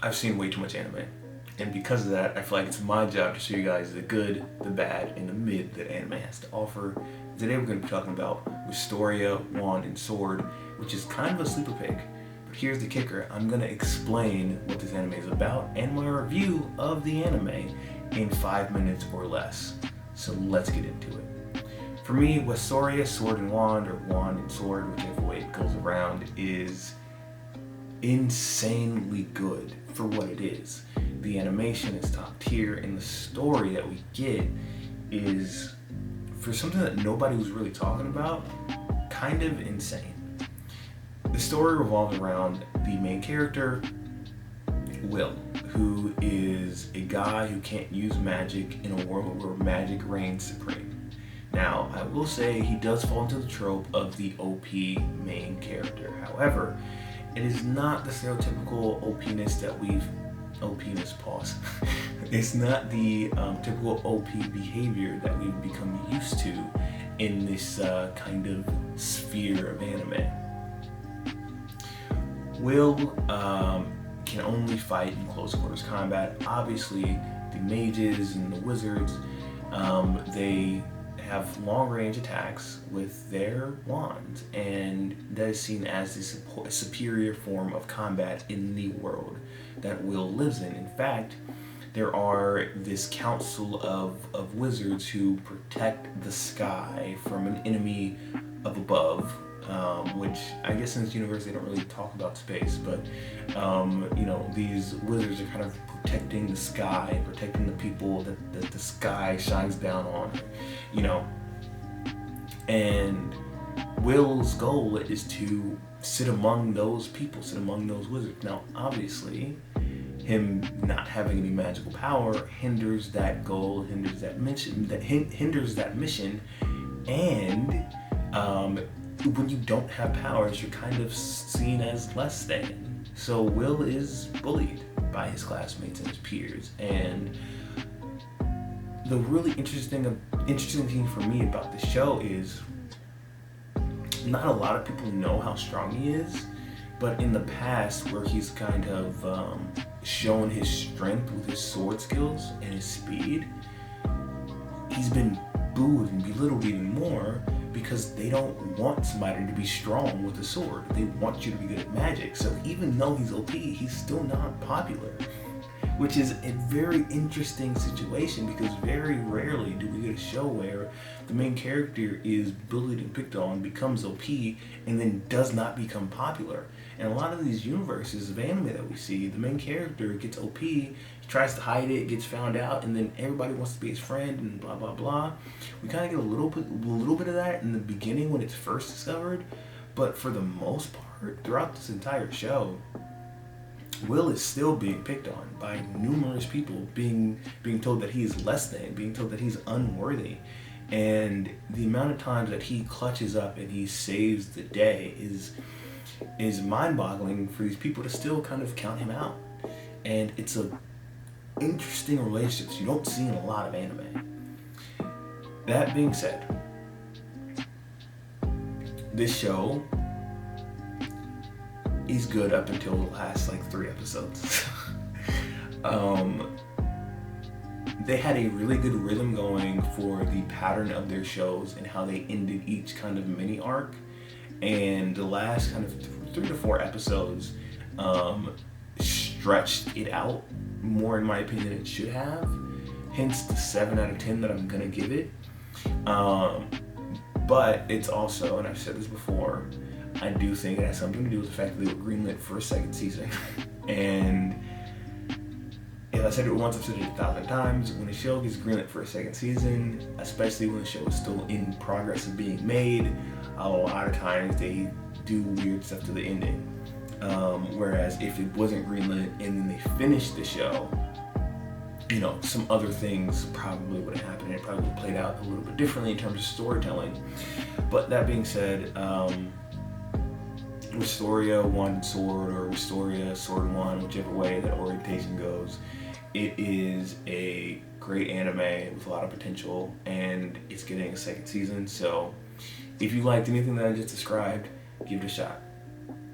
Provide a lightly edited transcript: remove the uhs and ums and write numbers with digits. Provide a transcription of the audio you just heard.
I've seen way too much anime. And because of that, I feel like it's my job to show you guys the good, the bad, and the mid that anime has to offer. Today we're going to be talking about Wistoria, Wand, and Sword, which is kind of a sleeper pick. But here's the kicker. I'm going to explain what this anime is about and my review of the anime in 5 minutes or less. So let's get into it. For me, Wistoria, Sword and Wand, or Wand and Sword, whichever way it goes around, is insanely good for what it is. The animation is top tier, and the story that we get is, for something that nobody was really talking about, kind of insane. The story revolves around the main character, Will, who is a guy who can't use magic in a world where magic reigns supreme. Now, I will say he does fall into the trope of the OP main character. However, it is not the stereotypical OP-ness that we've OP-ness, pause. It's not the typical OP behavior that we've become used to in this kind of sphere of anime. Will can only fight in close quarters combat. Obviously, the mages and the wizards, they have long range attacks with their wands, and that is seen as the superior form of combat in the world that Will lives in. In fact, there are this council of wizards who protect the sky from an enemy of above, which I guess in this universe they don't really talk about space, but these wizards are kind of protecting the sky, protecting the people that the sky shines down on, and Will's goal is to sit among those people, sit among those wizards. Now, obviously, him not having any magical power hinders that goal, hinders that mission, and when you don't have powers, you're kind of seen as less than. So Will is bullied by his classmates and his peers, and the really interesting thing for me about the show is not a lot of people know how strong he is, but in the past where he's kind of shown his strength with his sword skills and his speed, he's been booed and belittled even more because they don't want somebody to be strong with a sword. They want you to be good at magic. So even though he's OP, he's still not popular, which is a very interesting situation because very rarely do we get a show where the main character is bullied and picked on, becomes OP, and then does not become popular. And a lot of these universes of anime that we see, the main character gets OP, he tries to hide it, gets found out, and then everybody wants to be his friend and blah blah blah. We kind of get a little bit of that in the beginning when it's first discovered, but for the most part, throughout this entire show, Will is still being picked on by numerous people, being told that he is less than, being told that he's unworthy. And the amount of times that he clutches up and he saves the day is mind-boggling for these people to still kind of count him out. And it's a interesting relationship you don't see in a lot of anime. That being said, this show is good up until the last 3 episodes. They had a really good rhythm going for the pattern of their shows and how they ended each kind of mini arc, and the last kind of 3 to 4 episodes stretched it out more, in my opinion, than it should have, hence the 7 out of 10 that I'm gonna give it. But it's also, and I've said this before, I do think it has something to do with the fact that they were greenlit for a second season. And if I said it once, I've said it 1,000 times. When a show gets greenlit for a second season, especially when the show is still in progress of being made, a lot of times they do weird stuff to the ending. Whereas if it wasn't greenlit and then they finished the show, some other things probably would have happened. It probably would have played out a little bit differently in terms of storytelling. But that being said, Wistoria, Wand and Sword, or Wistoria, Sword and Wand, whichever way that orientation goes, it is a great anime with a lot of potential, and it's getting a second season. So if you liked anything that I just described, give it a shot.